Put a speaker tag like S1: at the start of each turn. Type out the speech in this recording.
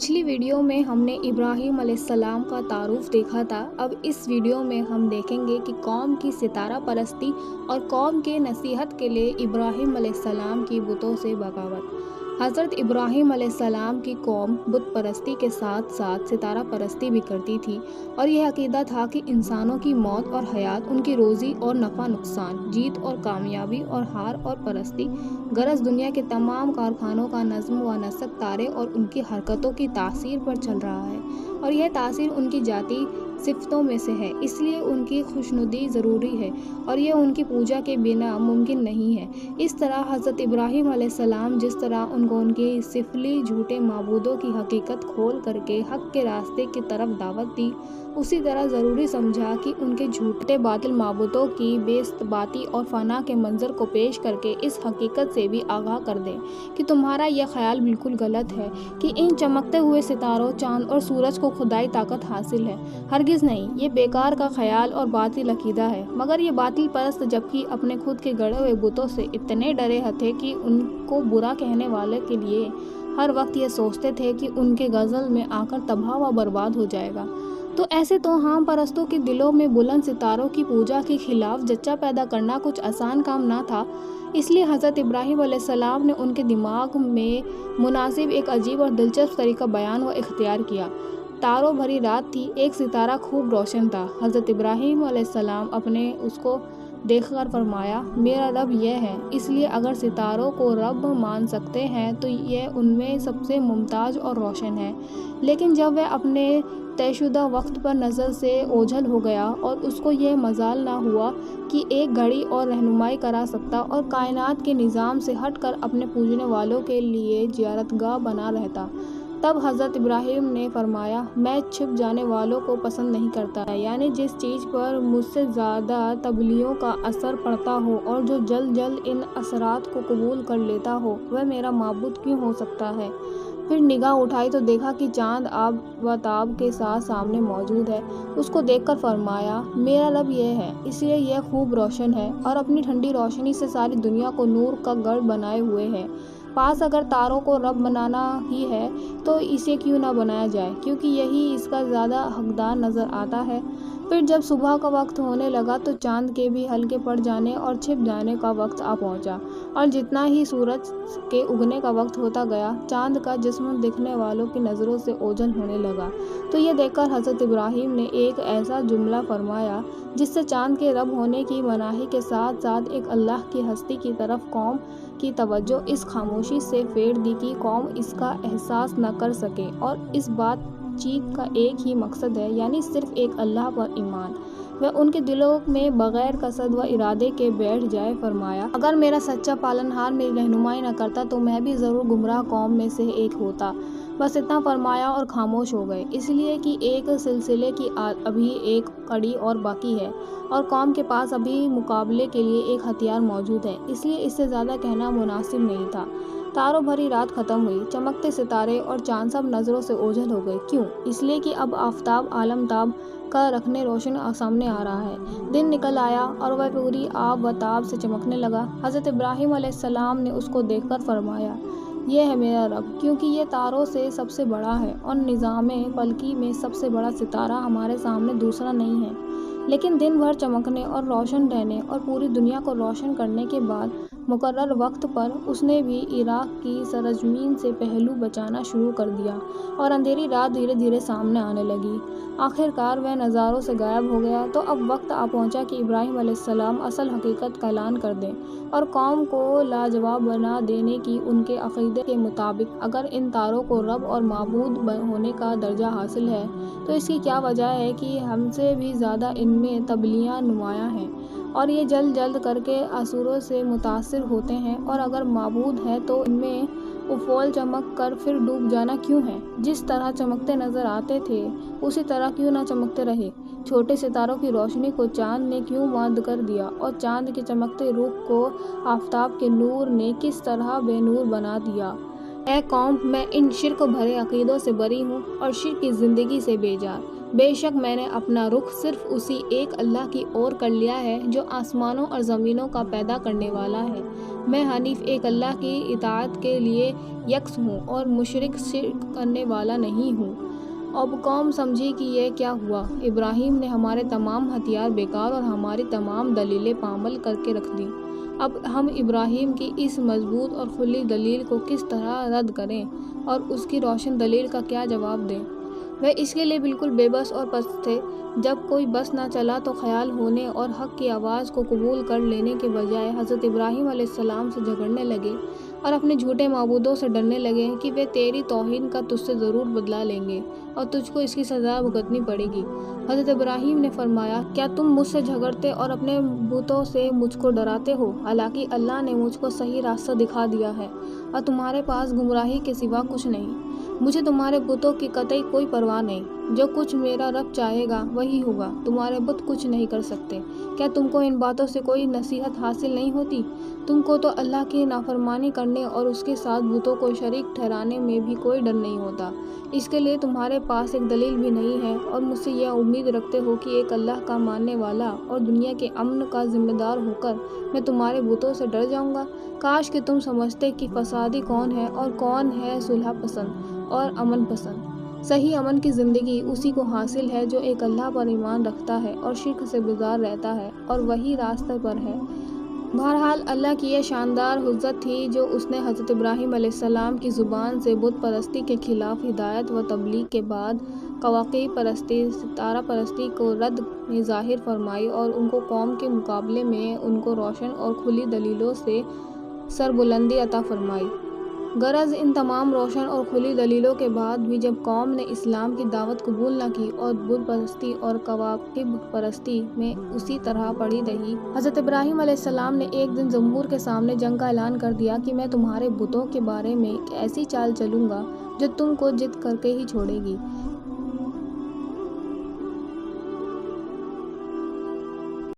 S1: پچھلی ویڈیو میں ہم نے ابراہیم علیہ السلام کا تعارف دیکھا تھا۔ اب اس ویڈیو میں ہم دیکھیں گے کہ قوم کی ستارہ پرستی اور قوم کے نصیحت کے لیے ابراہیم علیہ السلام کی بتوں سے بغاوت۔ حضرت ابراہیم علیہ السلام کی قوم بت پرستی کے ساتھ ساتھ ستارہ پرستی بھی کرتی تھی، اور یہ عقیدہ تھا کہ انسانوں کی موت اور حیات، ان کی روزی اور نفع نقصان، جیت اور کامیابی اور ہار اور پرستی غرض دنیا کے تمام کارخانوں کا نظم و نسق تارے اور ان کی حرکتوں کی تاثیر پر چل رہا ہے، اور یہ تاثیر ان کی ذاتی صفتوں میں سے ہے، اس لیے ان کی خوشنودی ضروری ہے اور یہ ان کی پوجا کے بنا ممکن نہیں ہے۔ اس طرح حضرت ابراہیم علیہ السلام جس طرح ان کو ان کی سفلی جھوٹے معبودوں کی حقیقت کھول کر کے حق کے راستے کی طرف دعوت دی، اسی طرح ضروری سمجھا کہ ان کے جھوٹے باطل معبودوں کی بے ثباتی اور فنا کے منظر کو پیش کر کے اس حقیقت سے بھی آگاہ کر دیں کہ تمہارا یہ خیال بالکل غلط ہے کہ ان چمکتے ہوئے ستاروں، چاند اور سورج کو خدائی طاقت حاصل ہے۔ ہرگز نہیں، یہ بیکار کا خیال اور باطل عقیدہ ہے، مگر یہ باطل پرست جبکہ اپنے خود کے گڑھے ہوئے بتوں سے اتنے ڈرے تھے کہ ان کو برا کہنے والے کے لیے ہر وقت یہ سوچتے تھے کہ ان کے غزل میں آ کر تباہ و برباد ہو جائے گا۔ تو ایسے توہام پرستوں کے دلوں میں بلند ستاروں کی پوجا کے خلاف جچہ پیدا کرنا کچھ آسان کام نہ تھا، اس لیے حضرت ابراہیم علیہ السلام نے ان کے دماغ میں مناسب ایک عجیب اور دلچسپ طریقہ بیان و اختیار کیا۔ تاروں بھری رات تھی، ایک ستارہ خوب روشن تھا۔ حضرت ابراہیم علیہ السلام اپنے اس کو دیکھ کر فرمایا، میرا رب یہ ہے، اس لیے اگر ستاروں کو رب مان سکتے ہیں تو یہ ان میں سب سے ممتاز اور روشن ہے۔ لیکن جب وہ اپنے طے شدہ وقت پر نظر سے اوجھل ہو گیا اور اس کو یہ مجال نہ ہوا کہ ایک گھڑی اور رہنمائی کرا سکتا اور کائنات کے نظام سے ہٹ کر اپنے پوجنے والوں کے لیے زیارت گاہ بنا رہتا، تب حضرت ابراہیم نے فرمایا، میں چھپ جانے والوں کو پسند نہیں کرتا، یعنی جس چیز پر مجھ سے زیادہ تبلیغوں کا اثر پڑتا ہو اور جو جلد جلد ان اثرات کو قبول کر لیتا ہو، وہ میرا معبود کیوں ہو سکتا ہے؟ پھر نگاہ اٹھائی تو دیکھا کہ چاند آب و تاب کے ساتھ سامنے موجود ہے۔ اس کو دیکھ کر فرمایا، میرا رب یہ ہے، اس لیے یہ خوب روشن ہے اور اپنی ٹھنڈی روشنی سے ساری دنیا کو نور کا گڑھ بنائے ہوئے ہے۔ پاس اگر تاروں کو رب بنانا ہی ہے تو اسے کیوں نہ بنایا جائے، کیونکہ یہی اس کا زیادہ حقدار نظر آتا ہے۔ پھر جب صبح کا وقت ہونے لگا تو چاند کے بھی ہلکے پڑ جانے اور چھپ جانے کا وقت آ پہنچا، اور جتنا ہی سورج کے اگنے کا وقت ہوتا گیا، چاند کا جسم دیکھنے والوں کی نظروں سے اوجھل ہونے لگا۔ تو یہ دیکھ کر حضرت ابراہیم نے ایک ایسا جملہ فرمایا جس سے چاند کے رب ہونے کی مناہی کے ساتھ ساتھ ایک اللہ کی ہستی کی طرف قوم کی توجہ اس خاموشی سے پھیر دی کہ قوم اس کا احساس نہ کر سکے، اور اس بات چیت کا ایک ہی مقصد ہے، یعنی صرف ایک اللہ پر ایمان۔ وہ ان کے دلوں میں بغیر قصد و ارادے کے بیٹھ جائے۔ فرمایا، اگر میرا سچا پالنہار میری رہنمائی نہ کرتا تو میں بھی ضرور گمراہ قوم میں سے ایک ہوتا۔ بس اتنا فرمایا اور خاموش ہو گئے، اس لیے کہ ایک سلسلے کی ابھی ایک کڑی اور باقی ہے، اور قوم کے پاس ابھی مقابلے کے لیے ایک ہتھیار موجود ہے، اس لیے اس سے زیادہ کہنا مناسب نہیں تھا۔ تاروں بھری رات ختم ہوئی، چمکتے ستارے اور چاند سب نظروں سے اوجھل ہو گئے۔ کیوں؟ اس لیے کہ اب آفتاب عالم تاب کا رکھنے روشن سامنے آ رہا ہے۔ دن نکل آیا اور وہ پوری آب و تاب سے چمکنے لگا۔ حضرت ابراہیم علیہ السلام نے اس کو دیکھ کر فرمایا، یہ ہے میرا رب، کیونکہ یہ تاروں سے سب سے بڑا ہے اور نظام فلکی میں سب سے بڑا ستارہ ہمارے سامنے دوسرا نہیں ہے۔ لیکن دن بھر چمکنے اور روشن رہنے اور پوری دنیا کو روشن کرنے کے بعد مقرر وقت پر اس نے بھی عراق کی سرزمین سے پہلو بچانا شروع کر دیا، اور اندھیری رات دھیرے دھیرے سامنے آنے لگی۔ آخر کار وہ نظاروں سے غائب ہو گیا۔ تو اب وقت آ پہنچا کہ ابراہیم علیہ السلام اصل حقیقت کا اعلان کر دیں اور قوم کو لاجواب بنا دیں کہ ان کے عقیدے کے مطابق اگر ان تاروں کو رب اور معبود ہونے کا درجہ حاصل ہے تو اس کی کیا وجہ ہے کہ ہم سے بھی زیادہ ان میں تبلیغاں نمایاں ہیں، اور یہ جلد جلد کر کے اثروں سے متاثر ہوتے ہیں، اور اگر معبود ہے تو ان میں افول چمک کر پھر ڈوب جانا کیوں ہے؟ جس طرح چمکتے نظر آتے تھے اسی طرح کیوں نہ چمکتے رہے؟ چھوٹے ستاروں کی روشنی کو چاند نے کیوں بند کر دیا، اور چاند کے چمکتے رخ کو آفتاب کے نور نے کس طرح بے نور بنا دیا؟ اے قوم، میں ان شرک بھرے عقیدوں سے بری ہوں اور شرک کی زندگی سے بیزار۔ بے شک میں نے اپنا رخ صرف اسی ایک اللہ کی اور کر لیا ہے جو آسمانوں اور زمینوں کا پیدا کرنے والا ہے۔ میں حنیف ایک اللہ کی اطاعت کے لیے یکس ہوں اور مشرک شرک کرنے والا نہیں ہوں۔ اب قوم سمجھی کہ یہ کیا ہوا۔ ابراہیم نے ہمارے تمام ہتھیار بیکار اور ہماری تمام دلیلیں پامال کر کے رکھ دیں۔ اب ہم ابراہیم کی اس مضبوط اور کھلی دلیل کو کس طرح رد کریں اور اس کی روشن دلیل کا کیا جواب دیں؟ وہ اس کے لیے بالکل بے بس اور پست تھے۔ جب کوئی بس نہ چلا تو خیال ہونے اور حق کی آواز کو قبول کر لینے کے بجائے حضرت ابراہیم علیہ السلام سے جھگڑنے لگے اور اپنے جھوٹے معبودوں سے ڈرنے لگے کہ وہ تیری توہین کا تجھ سے ضرور بدلہ لیں گے اور تجھ کو اس کی سزا بھگتنی پڑے گی۔ حضرت ابراہیم نے فرمایا، کیا تم مجھ سے جھگڑتے اور اپنے بتوں سے مجھ کو ڈراتے ہو؟ حالانکہ اللہ نے مجھ کو صحیح راستہ دکھا دیا ہے اور تمہارے پاس گمراہی کے سوا کچھ نہیں۔ مجھے تمہارے بتوں کی قطعی کوئی پرواہ نہیں۔ جو کچھ میرا رب چاہے گا وہی ہوگا۔ تمہارے بت کچھ نہیں کر سکتے۔ کیا تم کو ان باتوں سے کوئی نصیحت حاصل نہیں ہوتی؟ تم کو تو اللہ کی نافرمانی کرنے اور اس کے ساتھ بتوں کو شریک ٹھہرانے میں بھی کوئی ڈر نہیں ہوتا۔ اس کے لیے تمہارے پاس ایک دلیل بھی نہیں ہے اور مجھ سے یہ امید رکھتے ہو کہ ایک اللہ کا ماننے والا اور دنیا کے امن کا ذمہ دار ہو کر میں تمہارے بتوں سے ڈر جاؤں گا۔ کاش کہ تم سمجھتے کہ فسادی کون ہے اور کون ہے صلح پسند اور امن پسند۔ صحیح امن کی زندگی اسی کو حاصل ہے جو ایک اللہ پر ایمان رکھتا ہے اور شرک سے بیزار رہتا ہے اور وہی راستے پر ہے۔ بہرحال اللہ کی یہ شاندار حجت تھی جو اس نے حضرت ابراہیم علیہ السلام کی زبان سے بت پرستی کے خلاف ہدایت و تبلیغ کے بعد کواکب پرستی، ستارہ پرستی کو رد میں ظاہر فرمائی اور ان کو قوم کے مقابلے میں ان کو روشن اور کھلی دلیلوں سے سربلندی عطا فرمائی۔ غرض ان تمام روشن اور کھلی دلیلوں کے بعد بھی جب قوم نے اسلام کی دعوت قبول نہ کی اور بت پرستی اور کواکب پرستی میں اسی طرح پڑی رہی، حضرت ابراہیم علیہ السلام نے ایک دن جمہور کے سامنے جنگ کا اعلان کر دیا کہ میں تمہارے بتوں کے بارے میں ایک ایسی چال چلوں گا جو تم کو جیت کر کے ہی چھوڑے گی۔